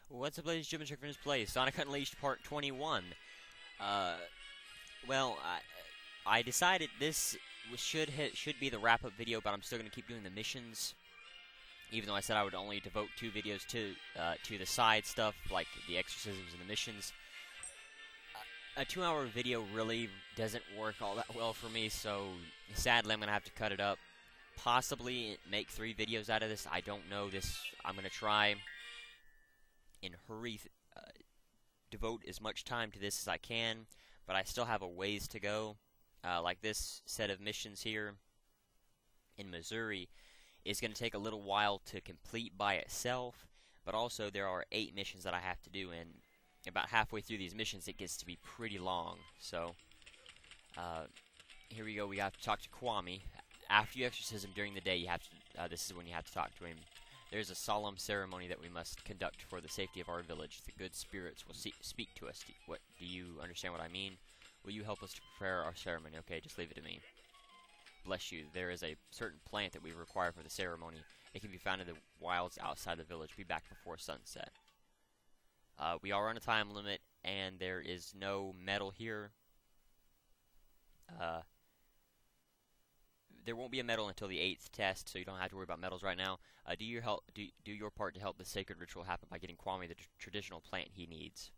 What's up, ladies and gentlemen? Check for this play. Sonic Unleashed Part 21. Uh, well, I decided this should be the wrap-up video, but I'm still gonna keep doing the missions, even though I said I would only devote 2 videos to the side stuff like the exorcisms and the missions. A 2-hour video really doesn't work all that well for me, so sadly I'm gonna have to cut it up. Possibly make 3 videos out of this. I don't know this. I'm gonna try and devote as much time to this as I can, but I still have a ways to go. Like this set of missions here in Missouri is going to take a little while to complete by itself, but also there are 8 missions that I have to do, and about halfway through these missions it gets to be pretty long. So here we go. We have to talk to Kwami. After you exorcism during the day, you have to. This is when you have to talk to him. There's a solemn ceremony that we must conduct for the safety of our village. The good spirits will speak to us. Do you understand what I mean? Will you help us to prepare our ceremony? Okay, just leave it to me. Bless you. There is a certain plant that we require for the ceremony. It can be found in the wilds outside the village. Be back before sunset. We are on a time limit, and there is no metal here. There won't be a medal until the 8th test, so you don't have to worry about medals right now. Do your part to help the sacred ritual happen by getting Kwami the traditional plant he needs.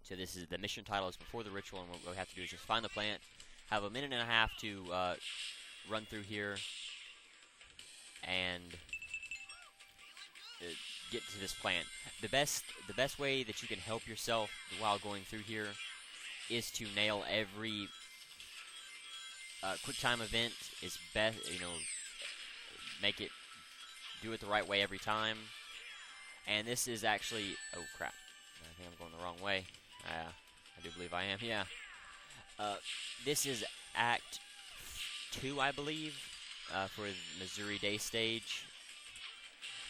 So this is the mission title is before the ritual, and what we have to do is just find the plant, have a minute and a half to run through here, and get to this plant. The best way that you can help yourself while going through here is to nail every quick time event is best, do it the right way every time. And this is actually, oh crap, I think I'm going the wrong way. I do believe I am, yeah. This is Act 2, I believe, for the Missouri Day stage.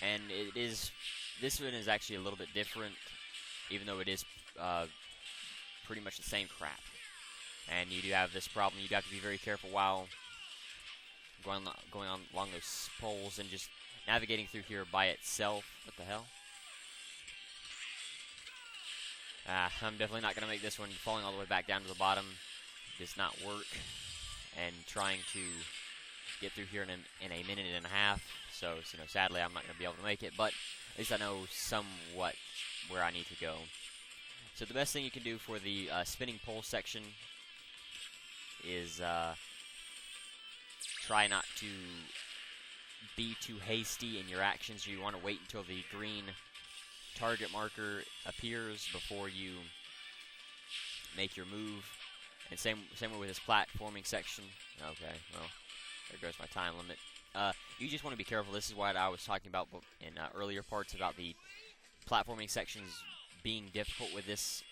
And this one is actually a little bit different, even though it is pretty much the same crap. And you do have this problem. You have to be very careful while going on along those poles and just navigating through here by itself. What the hell? I'm definitely not going to make this one. Falling all the way back down to the bottom does not work. And trying to get through here in a minute and a half. So sadly, I'm not going to be able to make it. But at least I know somewhat where I need to go. So the best thing you can do for the spinning pole section is try not to be too hasty in your actions. You want to wait until the green target marker appears before you make your move. And same way with this platforming section. Okay, well, there goes my time limit. You just want to be careful. This is what I was talking about in earlier parts about the platforming sections being difficult with this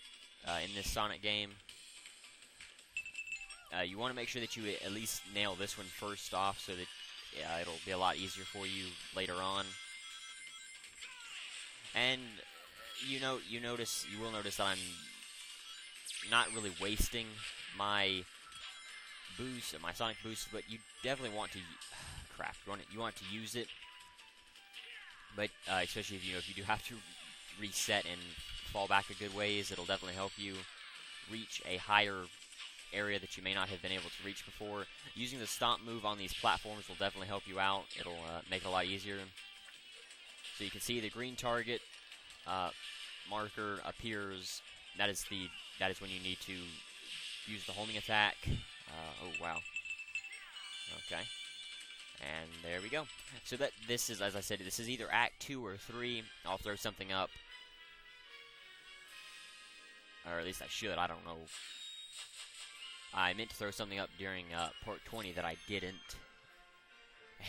in this Sonic game. You want to make sure that you at least nail this one first off, so that it'll be a lot easier for you later on. And you will notice that I'm not really wasting my boost, my Sonic boost, but you definitely want to you want to use it. But especially if you do have to reset and fall back a good ways, it'll definitely help you reach a higher area that you may not have been able to reach before. Using the stomp move on these platforms will definitely help you out. It'll make it a lot easier. So you can see the green target marker appears. That is when you need to use the homing attack. Oh wow. Okay. And there we go. So this is, as I said, this is either Act 2 or 3. I'll throw something up. Or at least I should. I don't know. I meant to throw something up during Part 20 that I didn't.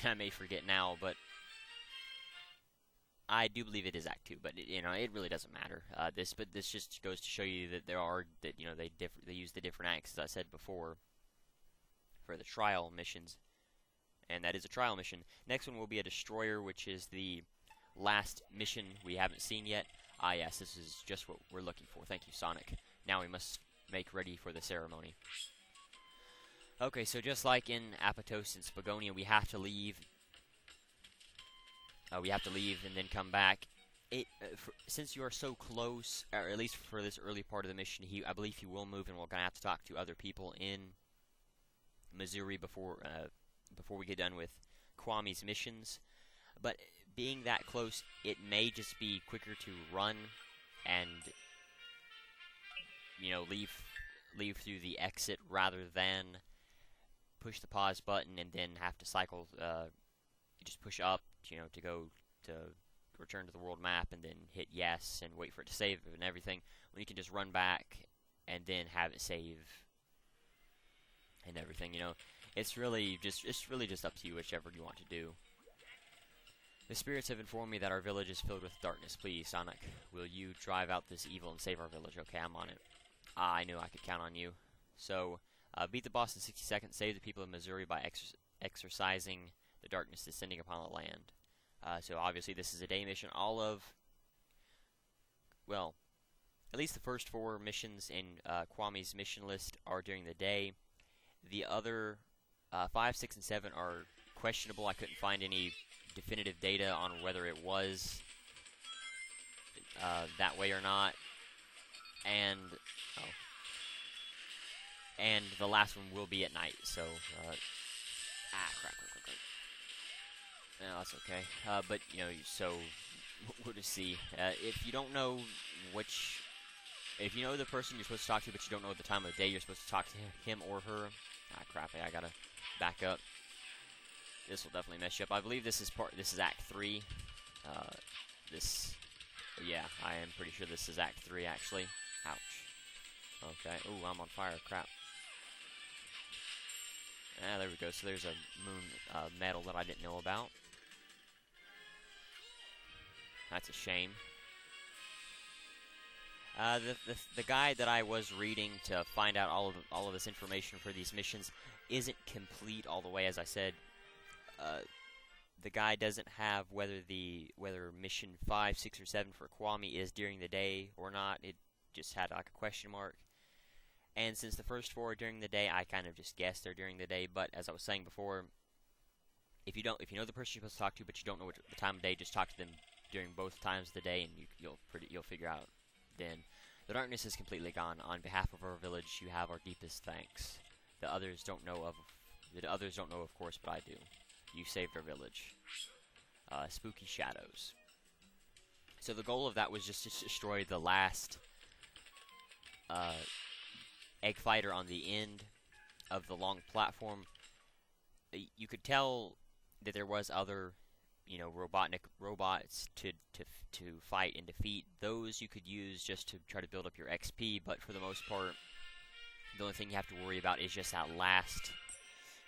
And I may forget now, but I do believe it is Act 2, but it really doesn't matter. This just goes to show you that they use the different acts, as I said before, for the trial missions. And that is a trial mission. Next one will be a destroyer, which is the last mission we haven't seen yet. Ah, yes, this is just what we're looking for. Thank you, Sonic. Now we must make ready for the ceremony. Okay, so just like in Apatos and Spagonia, we have to leave. We have to leave and then come back since you are so close, or at least for this early part of the mission, I believe he will move, and we're gonna have to talk to other people in Missouri before we get done with Kwami's missions. But being that close, it may just be quicker to run and leave through the exit rather than push the pause button and then have to cycle. You just push up, to go to return to the world map and then hit yes and wait for it to save and everything. When you can just run back and then have it save and everything. It's really just up to you, whichever you want to do. The spirits have informed me that our village is filled with darkness. Please, Sonic, will you drive out this evil and save our village? Okay, I'm on it. I knew I could count on you. So, beat the boss in 60 seconds. Save the people of Missouri by exorcising the darkness descending upon the land. So obviously this is a day mission. At least the first 4 missions in Kwami's mission list are during the day. The other 5, 6, and 7 are questionable. I couldn't find any definitive data on whether it was that way or not. And the last one will be at night. So crap. No, that's okay. But so we'll just see. If you don't know if you know the person you're supposed to talk to, but you don't know the time of the day you're supposed to talk to him or her. Crap! I gotta back up. This will definitely mess you up. I believe this is Act 3. Yeah, I am pretty sure this is Act 3 actually. Ouch. Okay. Ooh, I'm on fire. Crap. There we go. So there's a moon medal that I didn't know about. That's a shame. The guide that I was reading to find out all of this information for these missions isn't complete all the way. As I said, the guide doesn't have whether mission 5, 6, or 7 for Kwami is during the day or not. It just had like a question mark. And since the first 4 are during the day, I kind of just guessed they're during the day. But as I was saying before, if you know the person you're supposed to talk to, but you don't know the time of day, just talk to them during both times of the day, and you'll figure out. Then the darkness is completely gone. On behalf of our village, you have our deepest thanks. The others don't know, of course, but I do. You saved our village. Spooky shadows. So the goal of that was just to destroy the last egg fighter on the end of the long platform. You could tell that there was other, robots to fight and defeat. Those you could use just to try to build up your XP, but for the most part, the only thing you have to worry about is just that last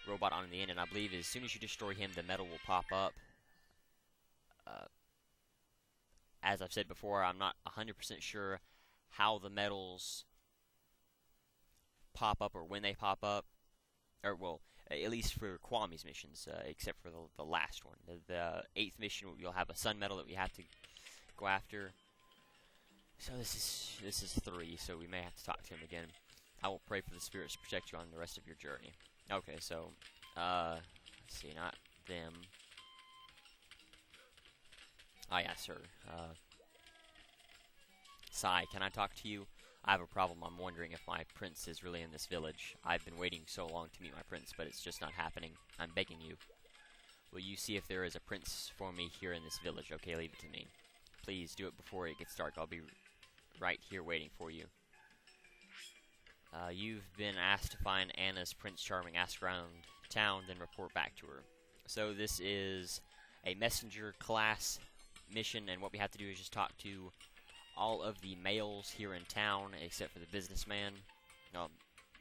robot on the end. And I believe as soon as you destroy him, the medal will pop up. As I've said before, I'm not 100% sure how the medals pop up or when they pop up, or at least for Kwami's missions, except for the last one. The 8th mission, you'll have a sun medal that we have to go after. So this is 3, so we may have to talk to him again. I will pray for the spirits to protect you on the rest of your journey. Okay, so let's see, not them. Oh yeah, sir. Sai, can I talk to you? I have a problem. I'm wondering if my prince is really in this village. I've been waiting so long to meet my prince, but it's just not happening. I'm begging you. Will you see if there is a prince for me here in this village? Okay, leave it to me. Please do it before it gets dark. I'll be right here waiting for you. You've been asked to find Anna's Prince Charming. Ask around town, then report back to her. So this is a messenger class mission, and what we have to do is just talk to all of the males here in town, except for the businessman. No,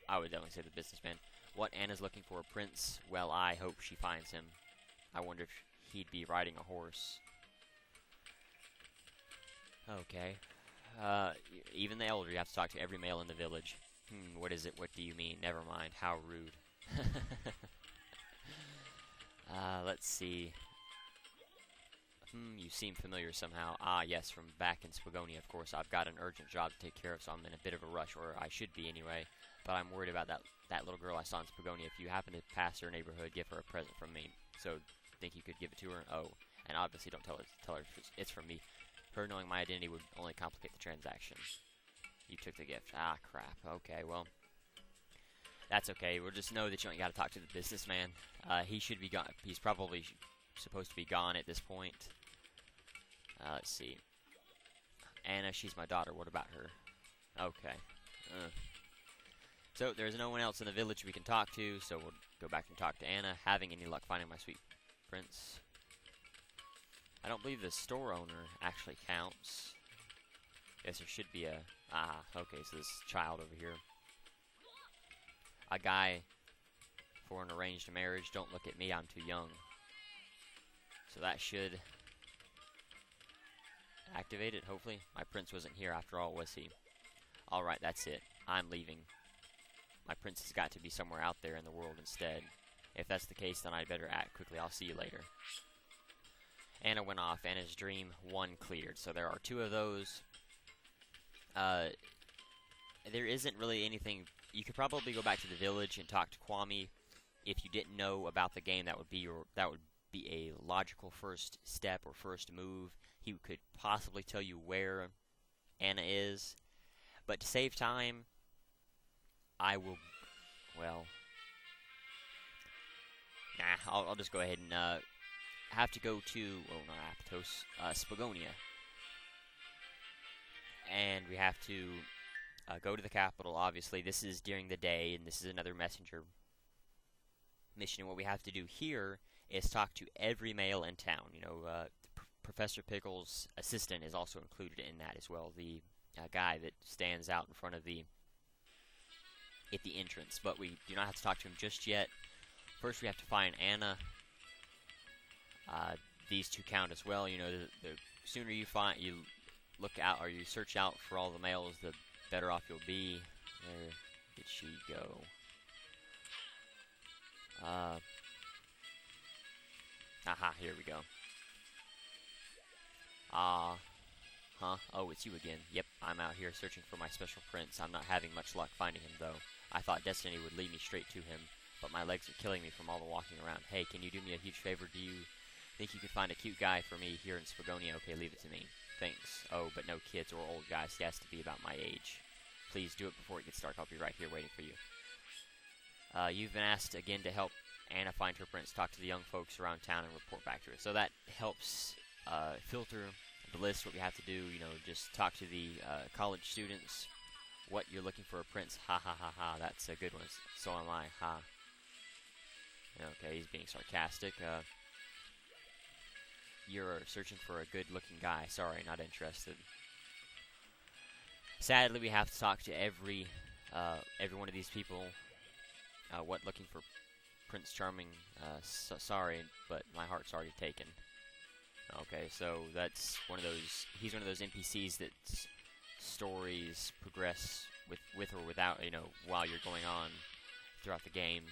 I would definitely say the businessman. What Anna's looking for a prince? Well, I hope she finds him. I wonder if he'd be riding a horse. Okay. Even the elder, you have to talk to every male in the village. What is it? What do you mean? Never mind. How rude. Let's see. You seem familiar somehow. Ah, yes, from back in Spagonia, of course. I've got an urgent job to take care of, so I'm in a bit of a rush, or I should be anyway. But I'm worried about that little girl I saw in Spagonia. If you happen to pass her neighborhood, give her a present from me. So, think you could give it to her? Oh, and obviously don't tell her it's from me. Her knowing my identity would only complicate the transaction. You took the gift. Ah, crap. Okay, well. That's okay. We'll just know that you ain't got to talk to the businessman. He should be gone. He's probably supposed to be gone at this point. Let's see. Anna, she's my daughter. What about her? Okay. So, there's no one else in the village we can talk to, so we'll go back and talk to Anna. Having any luck finding my sweet prince? I don't believe the store owner actually counts. Guess there should be a... Ah, okay, so this child over here. A guy for an arranged marriage. Don't look at me, I'm too young. So that should activate it, hopefully. My prince wasn't here after all, was he? Alright, that's it. I'm leaving. My prince has got to be somewhere out there in the world instead. If that's the case, then I'd better act quickly. I'll see you later. Anna went off. Anna's dream 1 cleared. So there are 2 of those. There isn't really anything... You could probably go back to the village and talk to Kwami. If you didn't know about the game, that would be a logical first step or first move. He could possibly tell you where Anna is. But to save time, I will, well, nah, I'll just go ahead and have to go to, oh, not Aptos, Spagonia. And we have to go to the capital, obviously. This is during the day, and this is another messenger mission. And what we have to do here is talk to every male in town. You know, Professor Pickle's assistant is also included in that as well. The guy that stands out in front of at the entrance. But we do not have to talk to him just yet. First, we have to find Anna. These 2 count as well. You know, the sooner you look out or you search out for all the males, the better off you'll be. Where did she go? Aha, here we go. Huh? Oh, it's you again. Yep, I'm out here searching for my special prince. I'm not having much luck finding him, though. I thought destiny would lead me straight to him, but my legs are killing me from all the walking around. Hey, can you do me a huge favor? Do you think you could find a cute guy for me here in Spagonia? Okay, leave it to me. Thanks. Oh, but no kids or old guys. He has to be about my age. Please do it before it gets dark. I'll be right here waiting for you. You've been asked again to help Anna find her prince. Talk to the young folks around town and report back to her. So that helps filter the list. What we have to do, you know, just talk to the college students. What, you're looking for a prince? Ha ha ha ha. That's a good one. So am I. Ha. Okay, he's being sarcastic. You're searching for a good-looking guy. Sorry, not interested. Sadly, we have to talk to every one of these people. What, looking for Prince Charming? Sorry, but my heart's already taken. Okay, so that's one of those. He's one of those NPCs that stories progress with or without, you know, while you're going on throughout the game.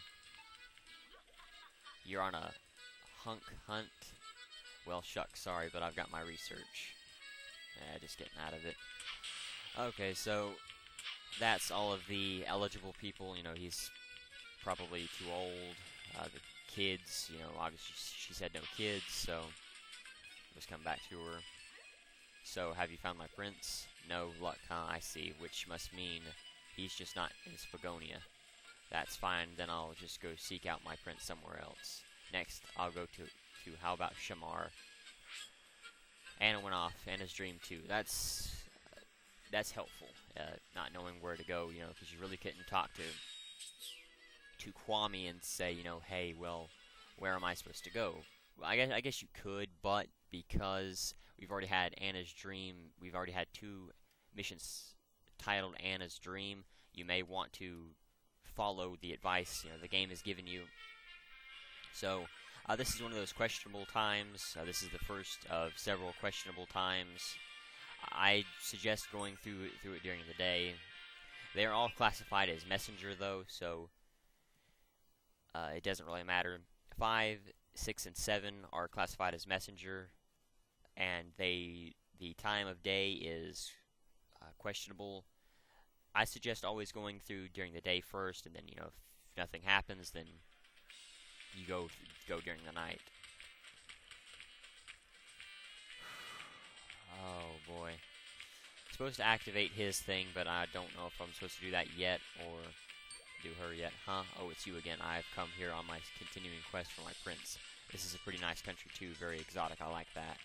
You're on a hunk hunt. Well, shucks, sorry, but I've got my research. Just getting out of it. Okay, so that's all of the eligible people. You know, he's probably too old. The kids, you know, obviously she said no kids, so just come back to her. So, have you found my prince? No luck, huh? I see, which must mean he's just not in Spagonia. That's fine, then I'll just go seek out my prince somewhere else. Next, I'll go to how about Shamar? Anna went off. Anna's dream too. That's helpful. Not knowing where to go, you know, because you really couldn't talk to Kwami and say, you know, hey, well, where am I supposed to go? Well, I guess you could, but because we've already had Anna's dream, we've already had 2 missions titled Anna's Dream. You may want to follow the advice, you know, the game has given you. So, this is one of those questionable times. This is the first of several questionable times. I suggest going through it during the day. They are all classified as messenger, though, so it doesn't really matter. 5, 6, and 7 are classified as messenger, and the time of day is questionable. I suggest always going through during the day first, and then, you know, if nothing happens, then you go during the night. Oh Supposed to activate his thing, but I don't know if I'm supposed to do that yet or do her yet. Huh? Oh, it's you again. I've come here on my continuing quest for my prince. This is a pretty nice country too, very exotic. I like that.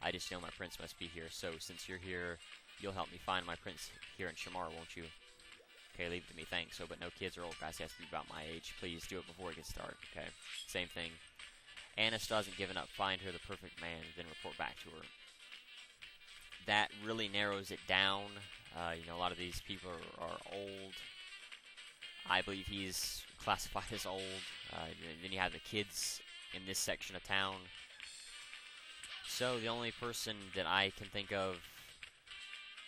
I just know my prince must be here, so since you're here, you'll help me find my prince here in Shamar, won't you? Okay, leave it to me, thanks. So, but no kids or old guys, has to be about my age. Please do it before we get started, okay? Same thing. Anna still hasn't given up. Find her the perfect man, then report back to her. That really narrows it down. You know, a lot of these people are old. I believe he's classified as old. Then you have the kids in this section of town. So the only person that I can think of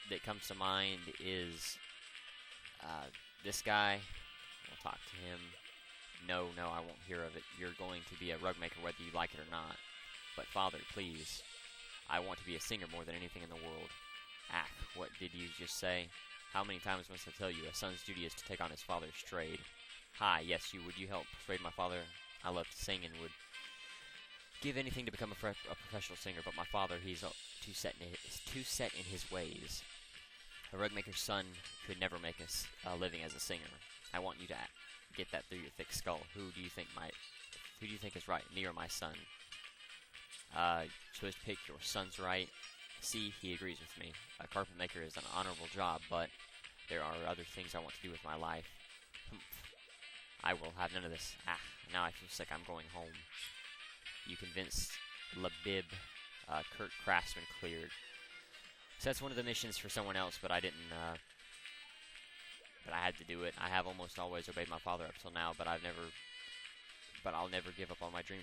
that comes to mind is this guy. We'll talk to him. No, I won't hear of it. You're going to be a rug maker whether you like it or not. But Father, please, I want to be a singer more than anything in the world. Ah, what did you just say? How many times must I tell you, a son's duty is to take on his father's trade? Hi, yes, would you help persuade my father? I love to sing and would give anything to become a professional singer, but my father, he's too set in his ways. A rug maker's son could never make a living as a singer. I want you to get that through your thick skull. Who do you think is right, me or my son? Supposed to pick your son's right. See, he agrees with me. A carpet maker is an honorable job, but there are other things I want to do with my life. I will have none of this. Ah, now I feel sick. I'm going home. You convinced Labib. Kurt Craftsman cleared. So that's one of the missions for someone else, but I didn't. But I had to do it. I have almost always obeyed my father up till now, but I'll never give up on my dream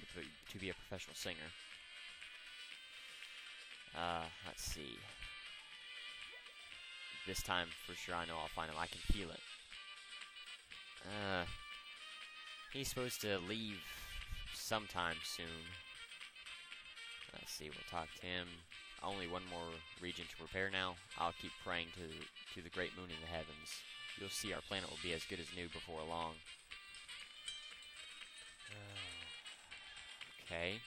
to be a professional singer. Let's see. This time, for sure, I know I'll find him. I can feel it. He's supposed to leave sometime soon. Let's see, we'll talk to him. Only one more region to repair now. I'll keep praying to the great moon in the heavens. You'll see our planet will be as good as new before long. Okay.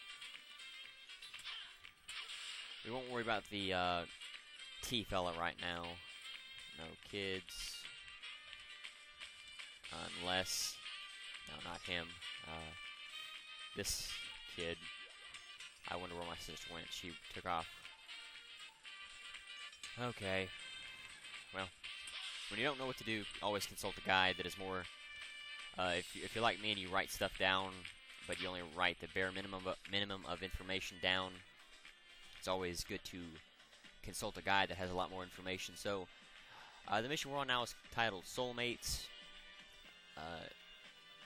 We won't worry about the T fella right now. No kids. Unless... No, not him. This kid. I wonder where my sister went. She took off. Okay. Well, when you don't know what to do, always consult a guide that is more... if you're like me and you write stuff down, but you only write the bare minimum of information down, it's always good to consult a guide that has a lot more information. So, the mission we're on now is titled Soulmates.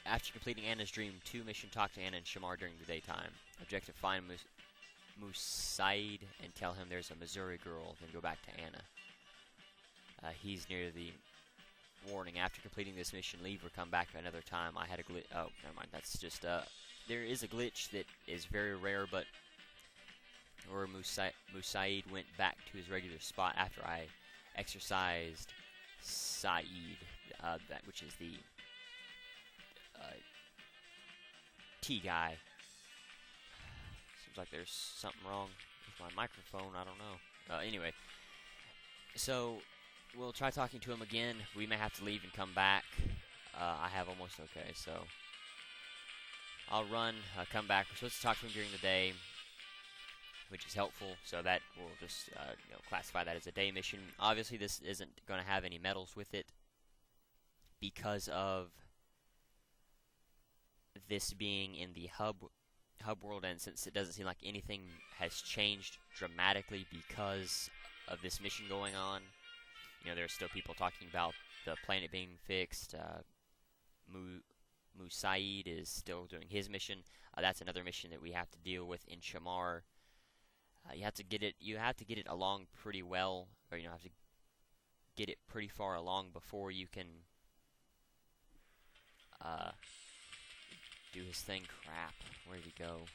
After completing Anna's dream 2 mission, talk to Anna and Shamar during the daytime. Objective, find Musaid and tell him there's a Missouri girl, then go back to Anna. He's near the warning. After completing this mission, leave or come back another time. I had a glitch. Oh, never mind. That's just, there is a glitch that is very rare, but where Musaid went back to his regular spot after I exercised Saeed, which is the T guy. Seems like there's something wrong with my microphone. I don't know. Anyway, so we'll try talking to him again. We may have to leave and come back. I have almost okay, so I'll run, come back. We're supposed to talk to him during the day, which is helpful. So that we'll just classify that as a day mission. Obviously, this isn't going to have any medals with it because of this being in the hub world, and since it doesn't seem like anything has changed dramatically because of this mission going on. You know, there's still people talking about the planet being fixed. Musaid is still doing his mission. That's another mission that we have to deal with in Shamar. You have to get it along pretty well, or have to get it pretty far along before you can do his thing. Crap, where did he go?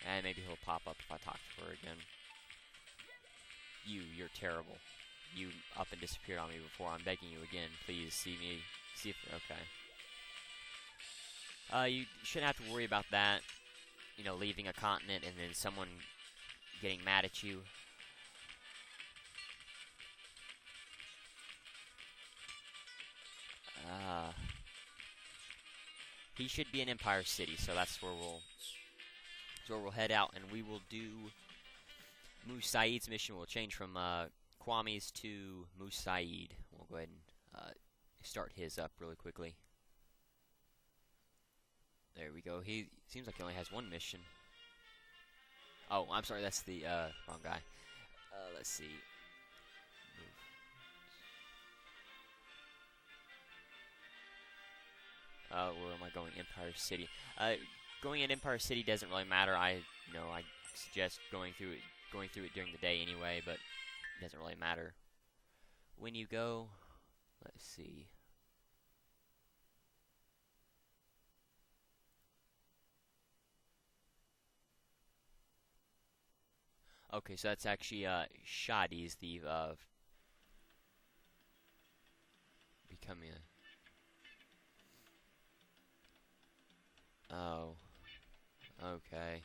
And maybe he'll pop up if I talk to her again. You're terrible. You up and disappeared on me before. I'm begging you again. Please see if okay. You shouldn't have to worry about that. Leaving a continent and then someone getting mad at you. He should be in Empire City, so that's where we'll head out, and we will do Moose Saeed's mission. We'll change from Kwami's to Moose Saeed. We'll go ahead and start his up really quickly. There we go. He seems like he only has one mission. Oh, I'm sorry, that's the wrong guy. Let's see. Where am I going? Empire City. Going in Empire City doesn't really matter. I suggest going through it during the day anyway, but it doesn't really matter when you go. Let's see. Okay, so that's actually Shadi's the becoming a. Oh, okay.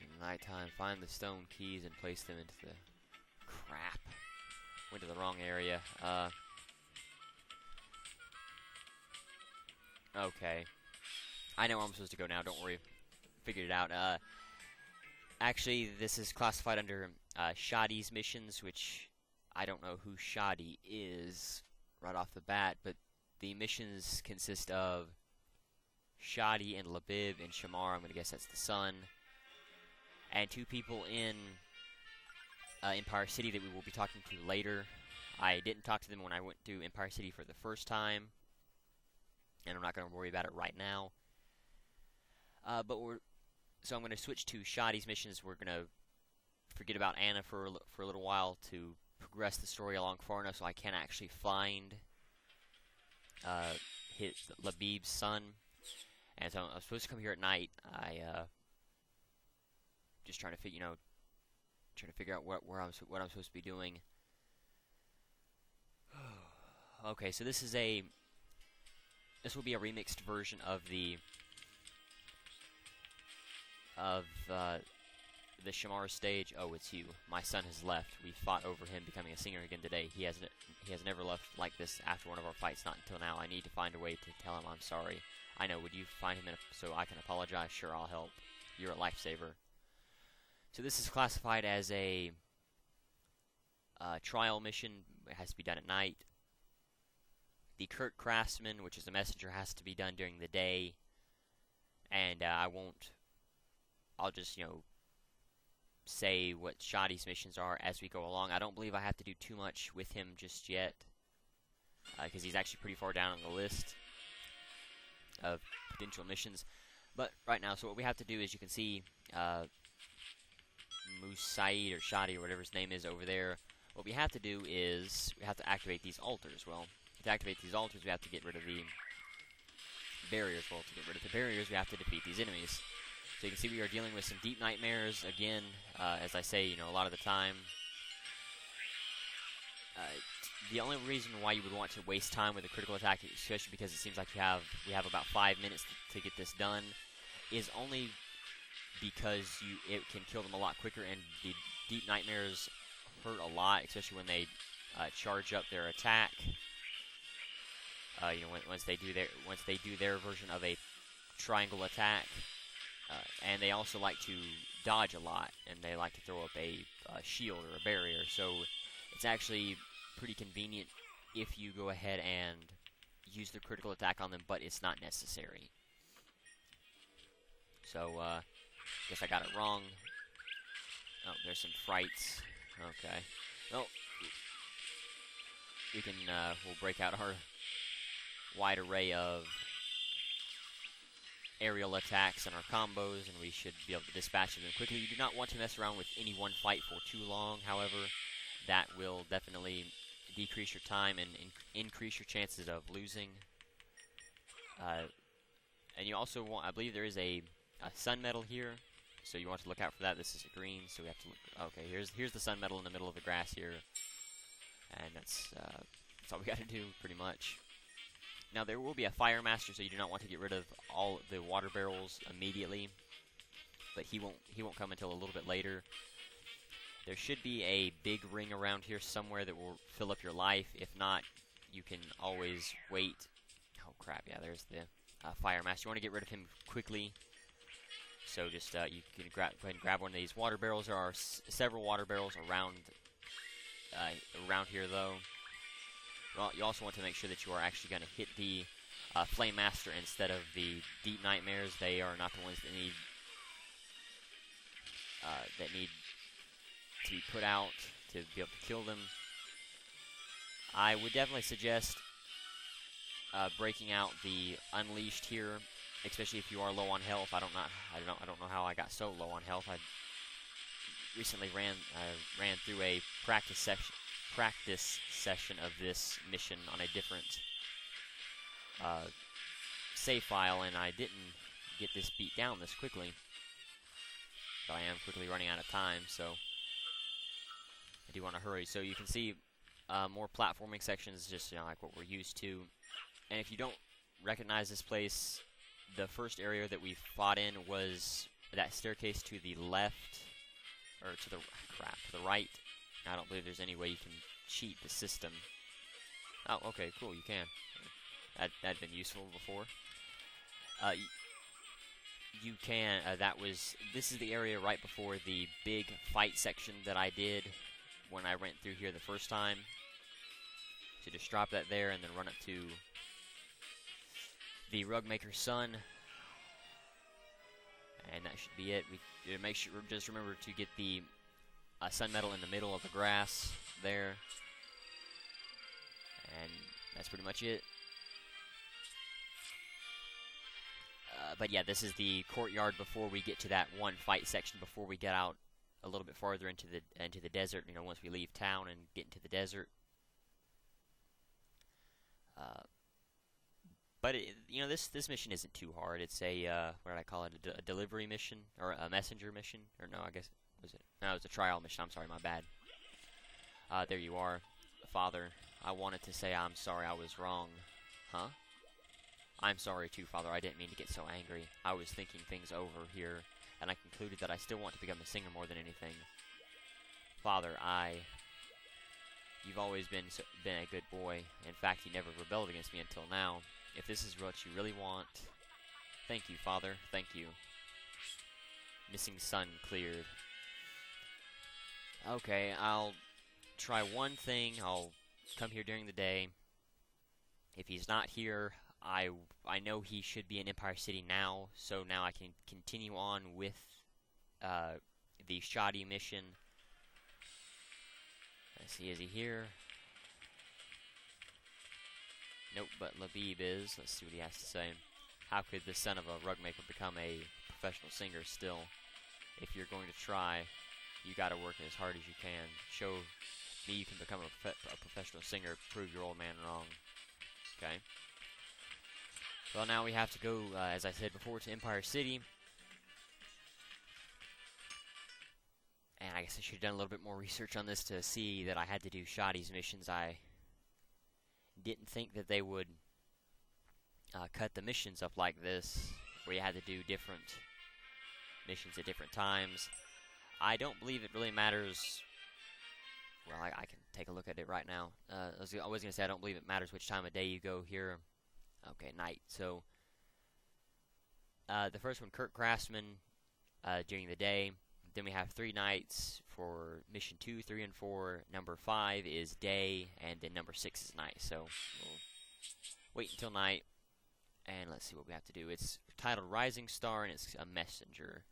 In nighttime, find the stone keys and place them into the. Crap. Went to the wrong area. Okay. I know where I'm supposed to go now. Don't worry. Figured it out. Actually, this is classified under Shadi's missions, which I don't know who Shadi is right off the bat, but the missions consist of Shadi and Labib and Shamar. I'm going to guess that's the son. And 2 people in Empire City that we will be talking to later. I didn't talk to them when I went to Empire City for the first time, and I'm not going to worry about it right now. So I'm going to switch to Shadi's missions. We're going to forget about Anna for a little while to progress the story along far enough so I can actually find Labib's son. And so I'm supposed to come here at night. I just trying to figure out what I'm supposed to be doing. Okay, so this will be a remixed version of the Shamar stage. Oh, it's you. My son has left. We fought over him becoming a singer again today. He has never left like this after one of our fights, not until now. I need to find a way to tell him I'm sorry. I know. Would you find him so I can apologize? Sure, I'll help. You're a lifesaver. So this is classified as a trial mission. It has to be done at night. The Kurt Craftsman, which is a messenger, has to be done during the day. And I'll just, say what Shadi's missions are as we go along. I don't believe I have to do too much with him just yet, because he's actually pretty far down on the list of potential missions. But right now, so what we have to do is, you can see Moose Saeed or Shadi or whatever his name is over there. What we have to do is we have to activate these altars. Well, to activate these altars, we have to get rid of the barriers. Well, to get rid of the barriers, we have to defeat these enemies. So you can see we are dealing with some deep nightmares again. As I say, a lot of the time. The only reason why you would want to waste time with a critical attack, especially because it seems like we have about 5 minutes to get this done, is only because it can kill them a lot quicker, and the deep nightmares hurt a lot, especially when they charge up their attack. Once they do their version of a triangle attack. And they also like to dodge a lot, and they like to throw up a shield or a barrier. So it's actually pretty convenient if you go ahead and use the critical attack on them, but it's not necessary. So, guess I got it wrong. Oh, there's some frights. Okay. Well, we'll break out our wide array of aerial attacks and our combos, and we should be able to dispatch them quickly. You do not want to mess around with any one fight for too long, however. That will definitely decrease your time and increase your chances of losing. And you also want, I believe there is a sun medal here, so you want to look out for that. This is a green, so we have to look. Okay, here's the sun medal in the middle of the grass here, and that's all we got to do pretty much. Now, there will be a Fire Master, so you do not want to get rid of all the water barrels immediately. But he won't come until a little bit later. There should be a big ring around here somewhere that will fill up your life. If not, you can always wait. Oh crap, yeah, there's the Fire Master. You want to get rid of him quickly. So just, you can go ahead and grab one of these water barrels. There are several water barrels around here, though. Well, you also want to make sure that you are actually going to hit the Flame Master instead of the Deep Nightmares. They are not the ones that need to be put out to be able to kill them. I would definitely suggest breaking out the Unleashed here, especially if you are low on health. I don't know how I got so low on health. I recently ran through a practice session of this mission on a different save file, and I didn't get this beat down this quickly. But I am quickly running out of time, so I do want to hurry. So you can see more platforming sections, just like what we're used to. And if you don't recognize this place, the first area that we fought in was that staircase to the left, or to the right. I don't believe there's any way you can cheat the system. Oh, okay, cool, you can. That'd been useful before. You can. This is the area right before the big fight section that I did when I went through here the first time. So just drop that there and then run up to the Rugmaker's Son, and that should be it. Just remember to get the Sun Medal in the middle of the grass there, and that's pretty much it. But yeah, this is the courtyard before we get to that one fight section. Before we get out a little bit farther into the desert, you know, once we leave town and get into the desert. But you know, this mission isn't too hard. It's a what did I call it? A delivery mission or a messenger mission? Or no, I guess was it? No, it was a trial mission. I'm sorry, my bad. There you are, Father. I wanted to say I'm sorry. I was wrong. Huh? I'm sorry too, Father. I didn't mean to get so angry. I was thinking things over here, and I concluded that I still want to become a singer more than anything. Father, you've always been a good boy. In fact, you never rebelled against me until now. If this is what you really want, thank you, Father. Thank you. Missing son cleared. Okay, I'll try one thing. I'll come here during the day. If he's not here, I know he should be in Empire City now, so now I can continue on with the Shadi mission. Let's see, is he here? Nope, but Labib is. Let's see what he has to say. How could the son of a rugmaker become a professional singer still? If you're going to try, you gotta work as hard as you can. Show me you can become a professional singer. Prove your old man wrong. Okay. Well, now we have to go, as I said before, to Empire City. And I guess I should have done a little bit more research on this to see that I had to do Shadi's missions. I didn't think that they would cut the missions up like this, where you had to do different missions at different times. I don't believe it really matters. Well, I can take a look at it right now. I was going to say I don't believe it matters which time of day you go here. Okay, night. So, the first one, Kirk Craftsman, during the day. Then we have 3 nights for mission 2, 3, and 4. Number 5 is day, and then number 6 is night. So, we'll wait until night, and let's see what we have to do. It's titled Rising Star, and it's a messenger.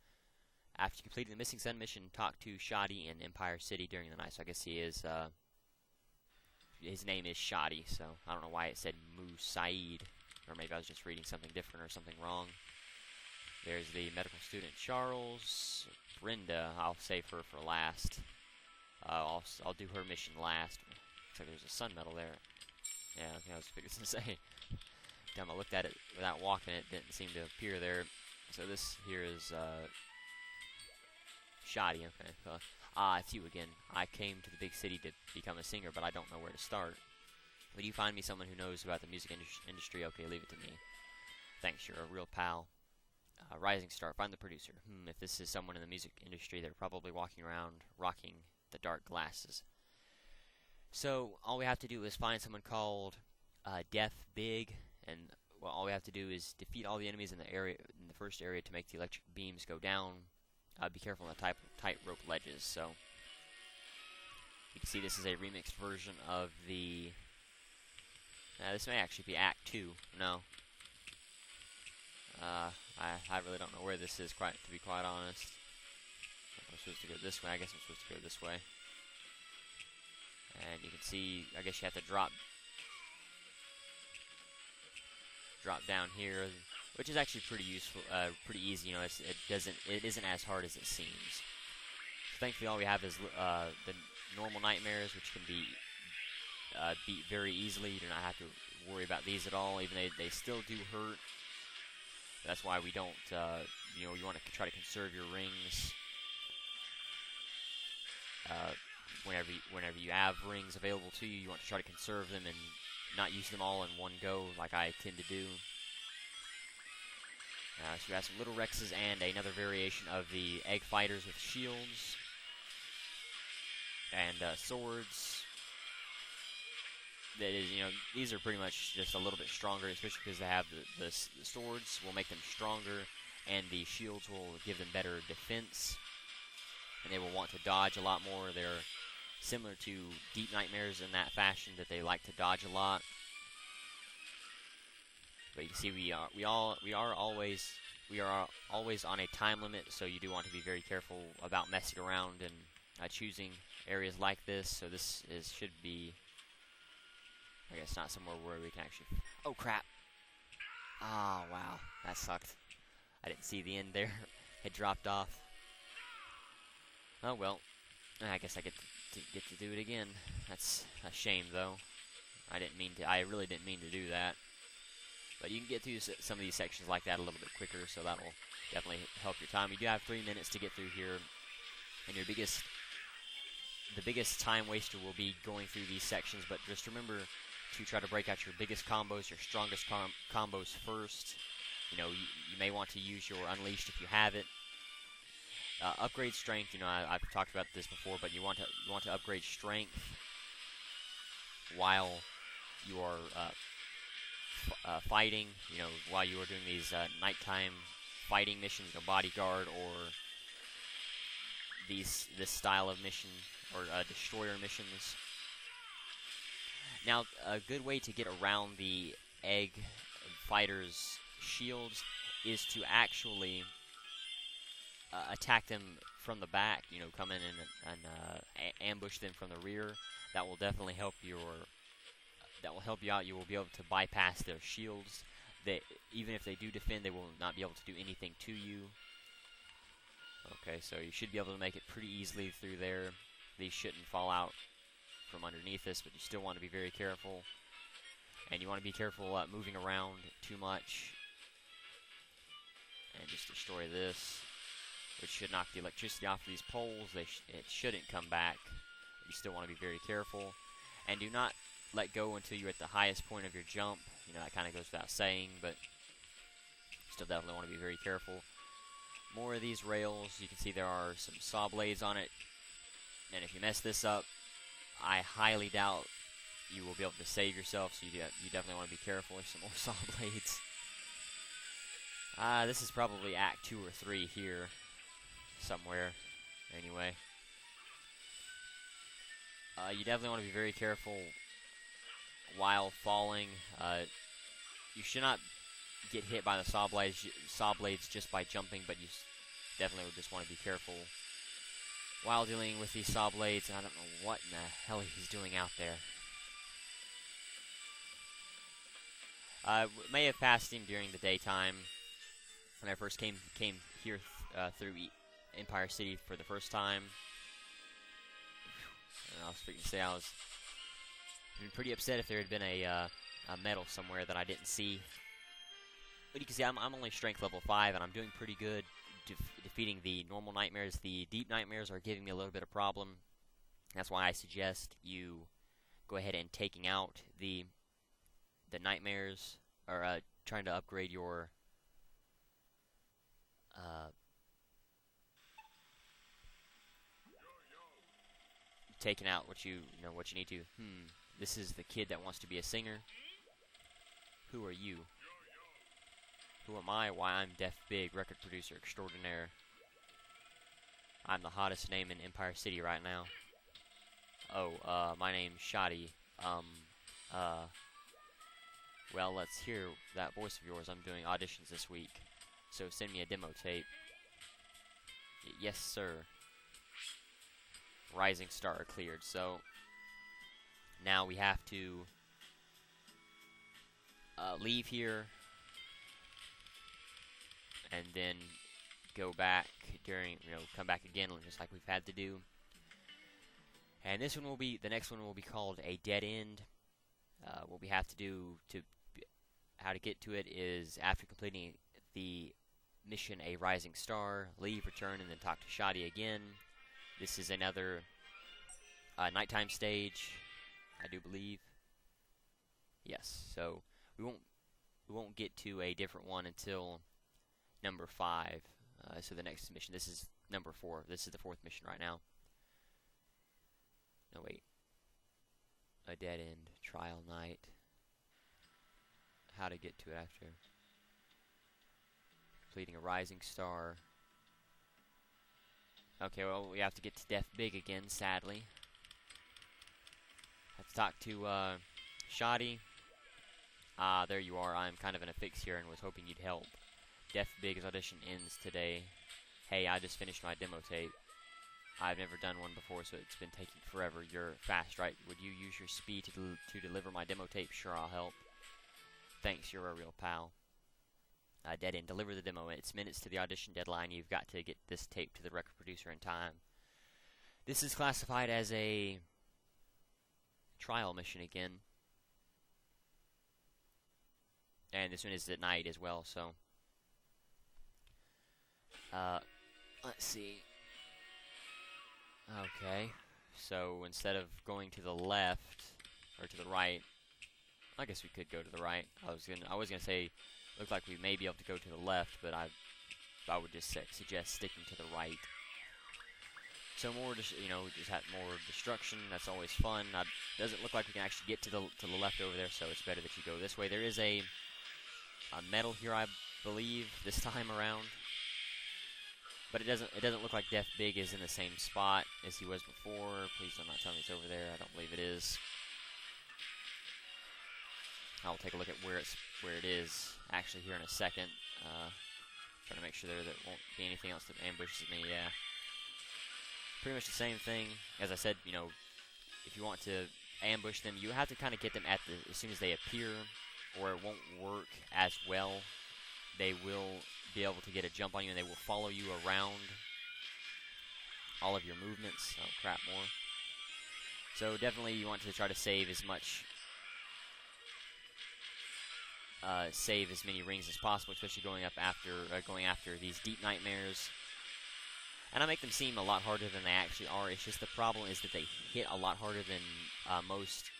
After completing the Missing Sun mission, talk to Shadi in Empire City during the night. So I guess he is, his name is Shadi, so I don't know why it said Musaid. Or maybe I was just reading something different or something wrong. There's the medical student Charles. Brenda, I'll save her for last. I'll do her mission last. Looks like there's a sun medal there. Yeah, I was fixing to say. Time I looked at it without walking, it didn't seem to appear there. So this here is Shadi. Okay. It's you again. I came to the big city to become a singer, but I don't know where to start. Would you find me someone who knows about the music industry? Okay, leave it to me. Thanks, you're a real pal. Rising Star, find the producer. If this is someone in the music industry, they're probably walking around rocking the dark glasses. So all we have to do is find someone called Death Big, and well, all we have to do is defeat all the enemies in the area, in the first area, to make the electric beams go down. Be careful on the tightrope ledges. So you can see this is a remixed version of the. This may actually be Act 2. No. I really don't know where this is, to be quite honest. I'm supposed to go this way. I guess I'm supposed to go this way. And you can see, I guess you have to drop down here, which is actually pretty useful, pretty easy. You know, it isn't as hard as it seems. So thankfully, all we have is the normal nightmares, which can be beat very easily. You do not have to worry about these at all, even though they still do hurt. That's why we don't, you know, you want to try to conserve your rings. Whenever you have rings available to you, you want to try to conserve them and not use them all in one go, like I tend to do. So we have some Little Rexes and another variation of the Egg Fighters with shields and swords. That is, you know, these are pretty much just a little bit stronger, especially because they have the swords will make them stronger, and the shields will give them better defense, and they will want to dodge a lot more. They're similar to Deep Nightmares in that fashion, that they like to dodge a lot. But you can see we are always on a time limit, so you do want to be very careful about messing around and choosing areas like this. So this should be, I guess, not somewhere where we can actually. Oh crap! Oh wow, that sucked. I didn't see the end there. It dropped off. Oh well, I guess I get to do it again. That's a shame, though. I really didn't mean to do that. But you can get through some of these sections like that a little bit quicker, so that will definitely help your time. You do have 3 minutes to get through here, and the biggest time waster will be going through these sections. But just remember to try to break out your biggest combos, your strongest combos first. You know, you may want to use your Unleashed if you have it. Upgrade strength. You know, I've talked about this before, but you want to upgrade strength while you are fighting. You know, while you are doing these nighttime fighting missions, you know, bodyguard, or this style of mission, or destroyer missions. Now, a good way to get around the Egg Fighters' shields is to actually attack them from the back. You know, come in and ambush them from the rear. That will definitely help you out. You will be able to bypass their shields. Even if they do defend, they will not be able to do anything to you. Okay, so you should be able to make it pretty easily through there. These shouldn't fall out from underneath this, but you still want to be very careful. And you want to be careful moving around too much. And just destroy this, which should knock the electricity off of these poles. It shouldn't come back. You still want to be very careful. And do not let go until you're at the highest point of your jump. You know, that kind of goes without saying, but still definitely want to be very careful. More of these rails. You can see there are some saw blades on it. And if you mess this up, I highly doubt you will be able to save yourself, so you definitely want to be careful. There's some more saw blades. This is probably Act 2 or 3 here, somewhere. Anyway. You definitely want to be very careful while falling. You should not get hit by the saw blades just by jumping, but you definitely would just want to be careful while dealing with these saw blades. And I don't know what in the hell he's doing out there. May have passed him during the daytime when I first came here through Empire City for the first time. I was freaking say I was pretty upset if there had been a medal somewhere that I didn't see. But you can see I'm only strength level 5, and I'm doing pretty good defeating the normal nightmares. The deep nightmares are giving me a little bit of problem. That's why I suggest you go ahead and taking out the nightmares, or trying to upgrade your taken out what you know what you need to. This is the kid that wants to be a singer. Who are you? Who am I? Why, I'm Def Big, record producer extraordinaire. I'm the hottest name in Empire City right now. Oh, my name's Shadi. Well, let's hear that voice of yours. I'm doing auditions this week, so send me a demo tape. Yes, sir. Rising star cleared, so now we have to leave here and then go back during, come back again just like we've had to do. And this one will be, the next one will be called a dead end. What we have to do how to get to it is after completing the mission A Rising Star, leave, return, and then talk to Shadi again. This is another nighttime stage, I do believe. Yes, so we won't get to a different one until number 5. So the next mission, this is number 4. This is the 4th mission right now. No, wait. A dead end, trial night. How to get to it after. Completing a Rising Star. Okay, well, we have to get to Def Big again, sadly. Have to talk to Shadi. There you are. I'm kind of in a fix here and was hoping you'd help. Def Big's audition ends today. Hey, I just finished my demo tape. I've never done one before, so it's been taking forever. You're fast, right? Would you use your speed to deliver my demo tape? Sure, I'll help. Thanks, you're a real pal. Dead end. Deliver the demo. It's minutes to the audition deadline. You've got to get this tape to the record producer in time. This is classified as a trial mission again. And this one is at night as well, so. Let's see. Okay. So instead of going to the left, or to the right, I guess we could go to the right. I was gonna say, looked like we may be able to go to the left, but I would just suggest sticking to the right. So more, just have more destruction. That's always fun. Doesn't look like we can actually get to the left over there, so it's better that you go this way. There is a medal here, I believe, this time around, but it doesn't look like Def Big is in the same spot as he was before. Please don't not tell me it's over there. I don't believe it is. I'll take a look at where it is actually here in a second. Trying to make sure there won't be anything else that ambushes me. Yeah, pretty much the same thing. As I said, if you want to ambush them, you have to kind of get them as soon as they appear, or it won't work as well. They will be able to get a jump on you, and they will follow you around all of your movements. Oh crap, more. So definitely you want to try to save as much. Save as many rings as possible, especially going after these deep nightmares. And I make them seem a lot harder than they actually are. It's just the problem is that they hit a lot harder than most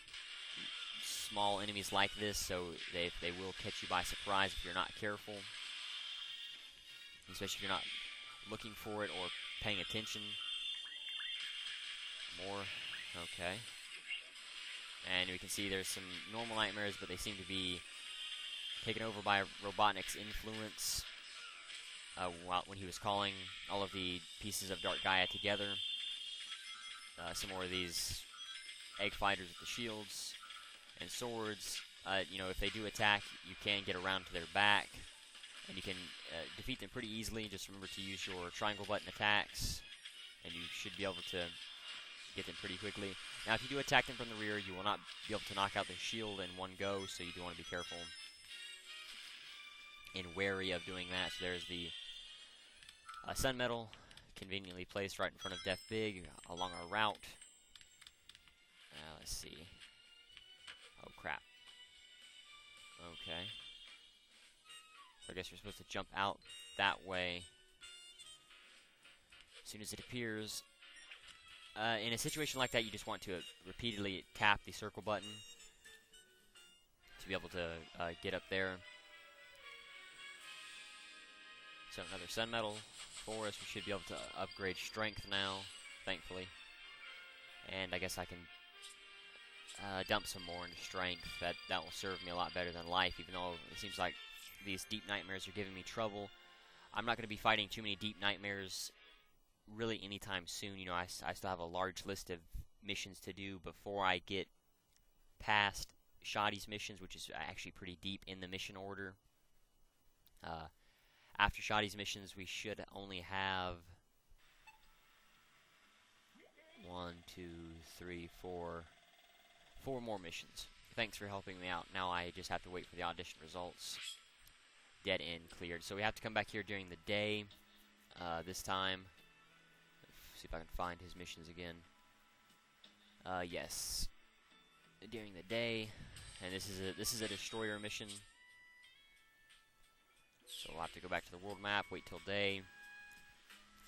small enemies like this, so they will catch you by surprise if you're not careful. Especially if you're not looking for it or paying attention. More. Okay. And we can see there's some normal nightmares, but they seem to be taken over by Robotnik's influence when he was calling all of the pieces of Dark Gaia together. Some more of these egg fighters with the shields and swords. If they do attack, you can get around to their back, and you can defeat them pretty easily. Just remember to use your triangle button attacks, and you should be able to get them pretty quickly. Now, if you do attack them from the rear, you will not be able to knock out their shield in one go, so you do want to be careful and wary of doing that. So there's the Sun Medal, conveniently placed right in front of Def Big along our route. Let's see. Oh, crap. Okay. So I guess you're supposed to jump out that way as soon as it appears. In a situation like that, you just want to repeatedly tap the circle button to be able to get up there. So another Sun Medal for us. We should be able to upgrade strength now, thankfully. And I guess I can dump some more into strength. That will serve me a lot better than life, even though it seems like these deep nightmares are giving me trouble. I'm not going to be fighting too many deep nightmares really anytime soon. You know, I still have a large list of missions to do before I get past Shadi's missions, which is actually pretty deep in the mission order. After Shadi's missions, we should only have 4 more missions. Thanks for helping me out. Now I just have to wait for the audition results. Dead end cleared. So we have to come back here during the day. This time, let's see if I can find his missions again. Yes, during the day, and this is a destroyer mission. So we'll have to go back to the world map, wait till day.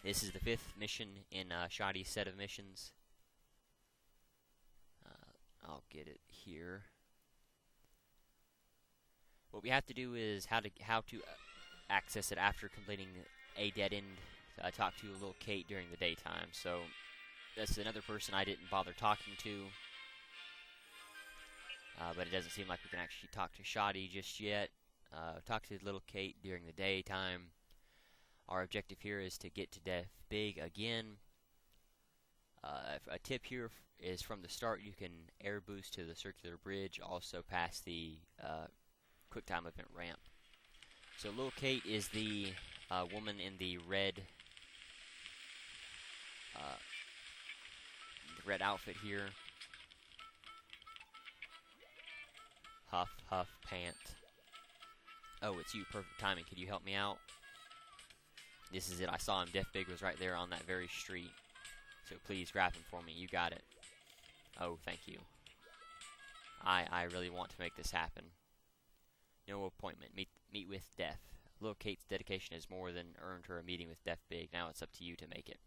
This is the 5th mission in Shadi's set of missions. I'll get it here. What we have to do is how to access it after completing a dead end. Talk to little Kate during the daytime. So that's another person I didn't bother talking to. But it doesn't seem like we can actually talk to Shadi just yet. Talk to little Kate during the daytime. Our objective here is to get to Death Big again. A tip here is from the start you can air boost to the circular bridge, also past the quick time event ramp. So little Kate is the woman in the red outfit here. Huff, huff, pant. Oh, it's you. Perfect timing. Could you help me out? This is it. I saw him. Death Big was right there on that very street. So please grab him for me. You got it. Oh, thank you. I really want to make this happen. No appointment. Meet with Death. Little Kate's dedication has more than earned her a meeting with Death Big. Now it's up to you to make it.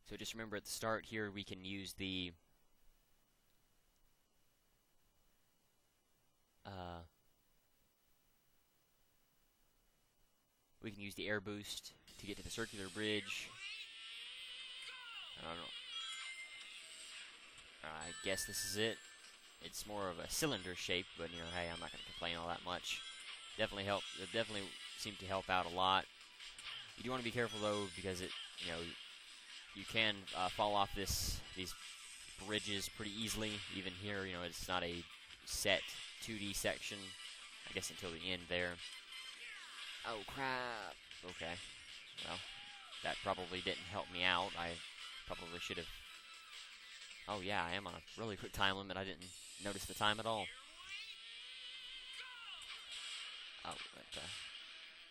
So just remember at the start here we can use the air boost to get to the circular bridge. I don't know. I guess this is it. It's more of a cylinder shape, but you know, hey, I'm not going to complain all that much. It definitely seemed to help out a lot. You do want to be careful though, because you can fall off these bridges pretty easily. Even here, you know, it's not a set 2D section. I guess until the end there. Oh crap! Okay, well, that probably didn't help me out. I probably should have. Oh yeah, I am on a really quick time limit. I didn't notice the time at all. Oh,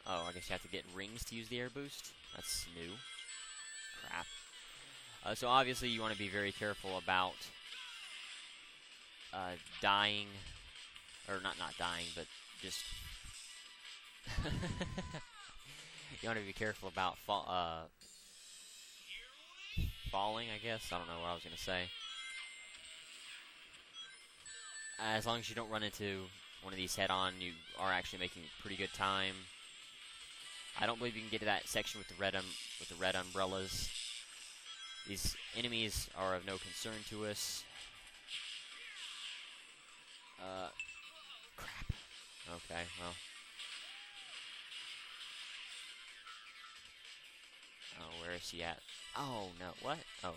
oh, I guess you have to get rings to use the air boost. That's new. Crap. So obviously you want to be very careful about dying, or not dying, but just you want to be careful about falling, I guess. I don't know what I was going to say. As long as you don't run into one of these head-on, you are actually making pretty good time. I don't believe you can get to that section with the red umbrellas. These enemies are of no concern to us. Crap. Okay, well. Oh, where is he at? Oh, no, what? Oh, I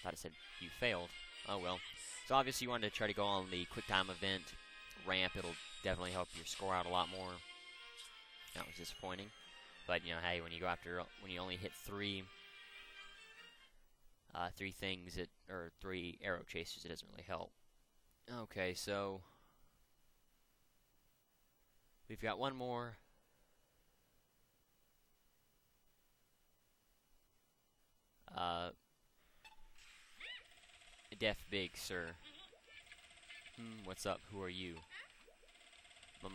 thought it said you failed. Oh, well. So obviously you want to try to go on the quick time event ramp. It'll definitely help your score out a lot more. That was disappointing. But, you know, hey, when you only hit three things, or 3 arrow chasers, it doesn't really help. Okay, so we've got one more. Death Big, sir. What's up? Who are you?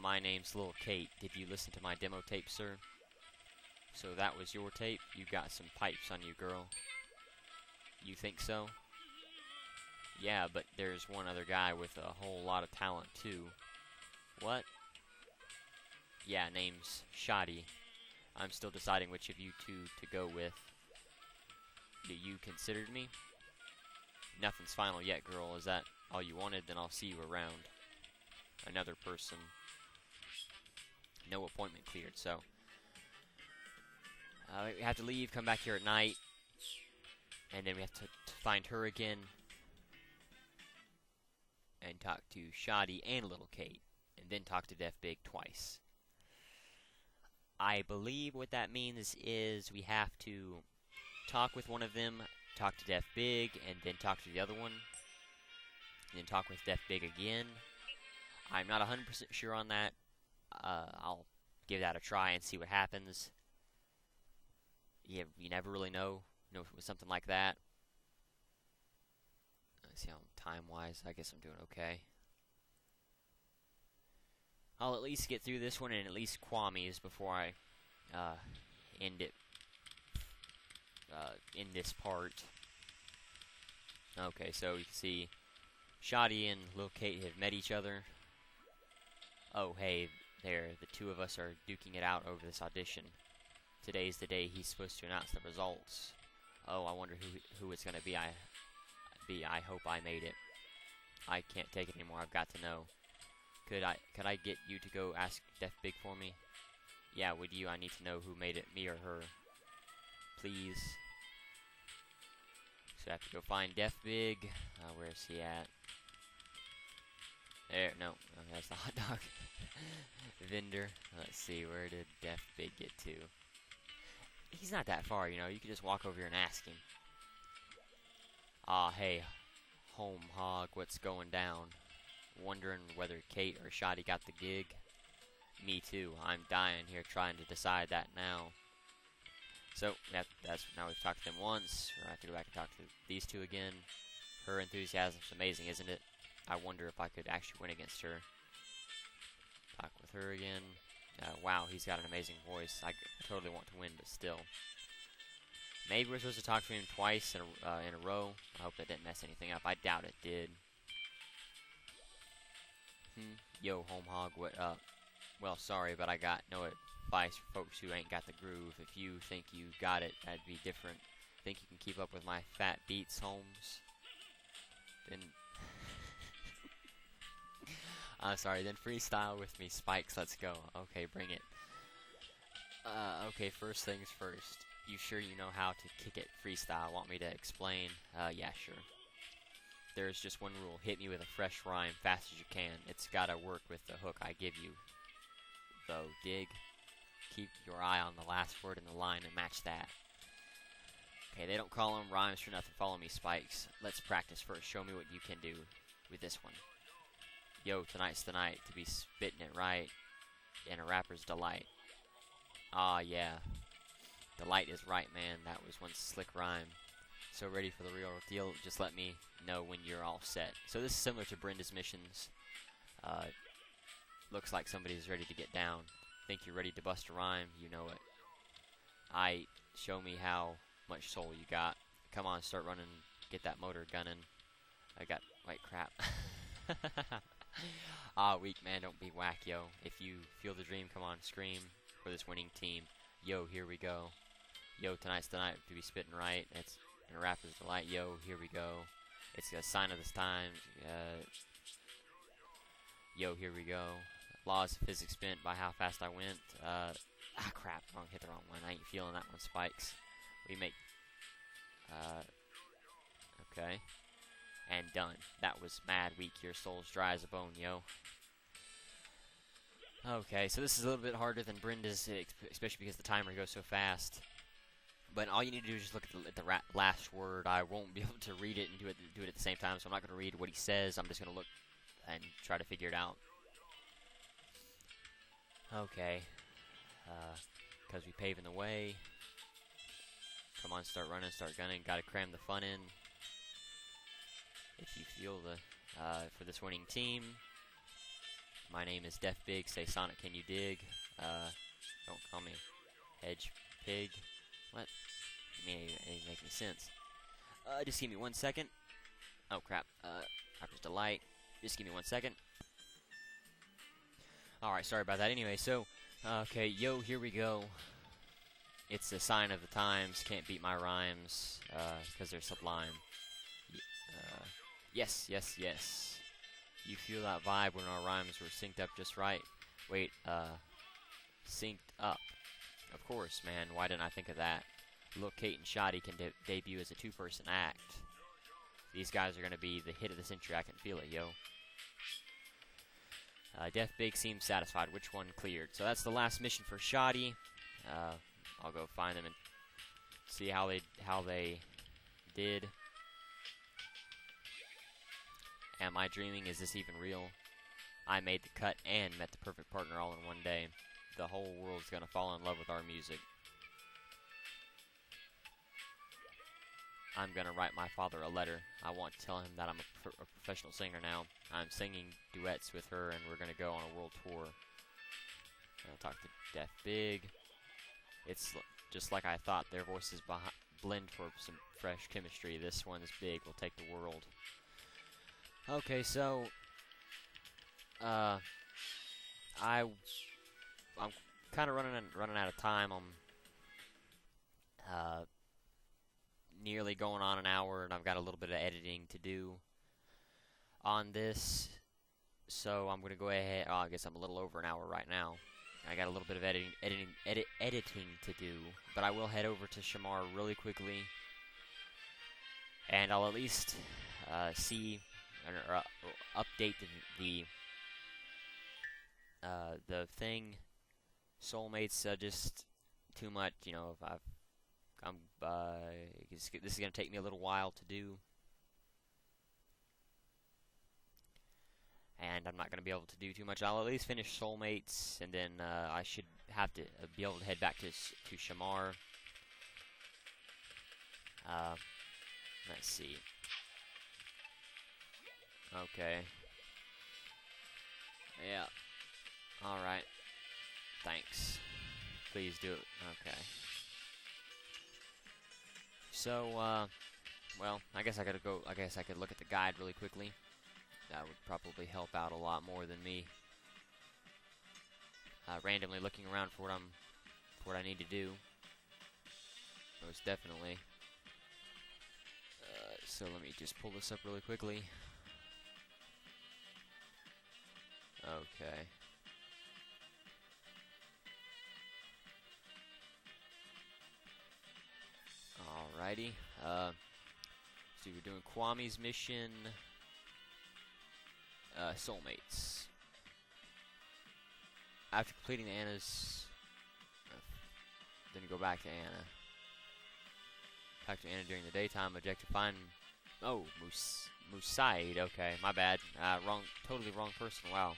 My name's Lil Kate. Did you listen to my demo tape, sir? So that was your tape? You got some pipes on you, girl. You think so? Yeah, but there's one other guy with a whole lot of talent, too. What? Yeah, name's Shadi. I'm still deciding which of you two to go with. You considered me? Nothing's final yet, girl. Is that all you wanted? Then I'll see you around. Another person. No appointment cleared, so. We have to leave, come back here at night. And then we have to find her again. And talk to Shadi and Little Kate. And then talk to Def Big twice. I believe what that means is we have to talk with one of them, talk to Def Big, and then talk to the other one. And then talk with Def Big again. I'm not 100% sure on that. I'll give that a try and see what happens. You never really know. You know, with something like that. Let's see how time-wise, I guess I'm doing okay. I'll at least get through this one and at least Kwami's before I end it in this part. Okay, so you can see Shadi and Lil Kate have met each other. Oh, hey, there, the two of us are duking it out over this audition. Today's the day he's supposed to announce the results. Oh, I wonder who it's gonna be. I hope I made it. I can't take it anymore. I've got to know. Could I get you to go ask Def Big for me? Yeah, would you? I need to know who made it, me or her. Please. So I have to go find Def Big. Where is he at? There, no, that's the hot dog vendor. Let's see, where did Def Big get to? He's not that far, you know. You could just walk over here and ask him. Hey, home hog, what's going down? Wondering whether Kate or Shadi got the gig? Me too. I'm dying here trying to decide that now. So, that's now we've talked to them once. I have to go back and talk to these two again. Her enthusiasm's amazing, isn't it? I wonder if I could actually win against her. Talk with her again. Wow, he's got an amazing voice. I totally want to win, but still. Maybe we're supposed to talk to him twice in a row. I hope that didn't mess anything up. I doubt it did. Yo, home hog, what up? Well, sorry, but I got no advice for folks who ain't got the groove. If you think you got it, that'd be different. Think you can keep up with my fat beats, Holmes? Then... I'm sorry, then freestyle with me, Spikes, let's go. Okay, bring it. Okay, first things first. You sure you know how to kick it freestyle? Want me to explain? Yeah, sure. There's just one rule. Hit me with a fresh rhyme fast as you can. It's gotta work with the hook I give you. Though, dig? Keep your eye on the last word in the line and match that. Okay, they don't call them rhymes for nothing. Follow me, Spikes. Let's practice first. Show me what you can do with this one. Yo, tonight's the night to be spitting it right in a rapper's delight. Ah, yeah. Delight is right, man. That was one slick rhyme. So ready for the real deal, just let me know when you're all set. So this is similar to Brenda's missions. Looks like somebody's ready to get down. Think you're ready to bust a rhyme? You know it. Show me how much soul you got. Come on, start running. Get that motor gunning. Wait, crap. Weak man, don't be whack, yo. If you feel the dream, come on, scream for this winning team. Yo, here we go. Yo, tonight's the night to be spitting right. It's a rapper's delight. Yo, here we go. It's a sign of this time. Yo, here we go. Laws of physics bent by how fast I went. Crap, hit the wrong one. I ain't feeling that one, Spikes. We make, okay. And done. That was mad weak. Your soul's dry as a bone, yo. Okay, so this is a little bit harder than Brenda's, especially because the timer goes so fast. But all you need to do is just look at the last word. I won't be able to read it and do it at the same time, so I'm not going to read what he says. I'm just going to look and try to figure it out. Okay. Because we paving the way. Come on, start running, start gunning. Got to cram the fun in. If you feel for this winning team. My name is Def Big. Say Sonic, can you dig? Don't call me Hedge Pig. What? I mean, it didn't make any sense. Just give me 1 second. Oh crap. Rapper's delight. Just give me 1 second. Alright, sorry about that. Anyway, so okay, yo, here we go. It's a sign of the times. Can't beat my rhymes because they're sublime. Yes, yes, yes. You feel that vibe when our rhymes were synced up just right. Wait, synced up. Of course, man. Why didn't I think of that? Look, Kate and Shadi can debut as a two-person act. These guys are going to be the hit of the century. I can feel it, yo. Death Big seems satisfied. Which one cleared? So that's the last mission for Shadi. I'll go find them and see how they did. Am I dreaming? Is this even real? I made the cut and met the perfect partner all in one day. The whole world's gonna fall in love with our music. I'm gonna write my father a letter. I want to tell him that I'm a professional singer now. I'm singing duets with her, and we're gonna go on a world tour. I'll talk to Death Big. It's just like I thought. Their voices blend for some fresh chemistry. This one's big. Will take the world. Okay, so I'm kind of running out of time. I'm nearly going on an hour, and I've got a little bit of editing to do on this. So I'm gonna go ahead. Oh, I guess I'm a little over an hour right now. I got a little bit of editing to do, but I will head over to Shamar really quickly, and I'll at least see or update the thing. Soulmates just too much, you know. This is gonna take me a little while to do, and I'm not gonna be able to do too much. I'll at least finish Soulmates, and then I should have to be able to head back to Shamar. Let's see. Okay. Yeah. Alright. Thanks. Please do it. Okay. So, well, I guess I gotta go. I guess I could look at the guide really quickly. That would probably help out a lot more than me randomly looking around for what I need to do. Most definitely. So let me just pull this up really quickly. Okay. Alrighty. So we're doing Kwami's mission. Soulmates. After completing Anna's, then go back to Anna. Back to Anna during the daytime. Objective find. Oh, Musaid. Okay, my bad. Totally wrong person. Wow.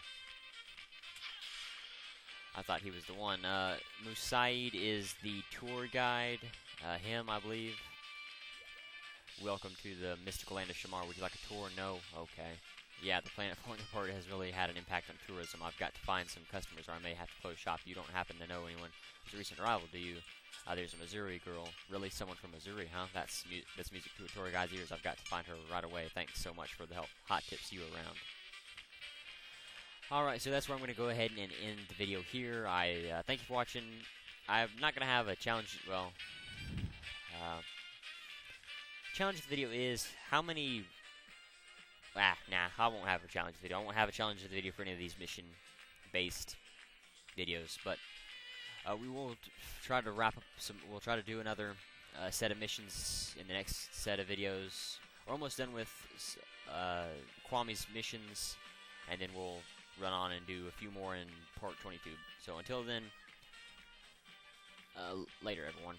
I thought he was the one. Musaid is the tour guide. Him, I believe. Welcome to the mystical land of Shamar. Would you like a tour? No? Okay. Yeah, the planet falling apart has really had an impact on tourism. I've got to find some customers, or I may have to close shop. You don't happen to know anyone who's a recent arrival, do you? There's a Missouri girl. Really? Someone from Missouri, huh? That's music to a tour guide's ears. I've got to find her right away. Thanks so much for the help. Hot tips you around. Alright, so that's where I'm going to go ahead and end the video here. I thank you for watching. I'm not going to have a challenge. Well, challenge of the video is how many... nah, I won't have a challenge video. I won't have a challenge of the video for any of these mission-based videos, but we will try to wrap up some. We'll try to do another set of missions in the next set of videos. We're almost done with Kwami's missions, and then we'll run on and do a few more in part 22. So until then, later, everyone.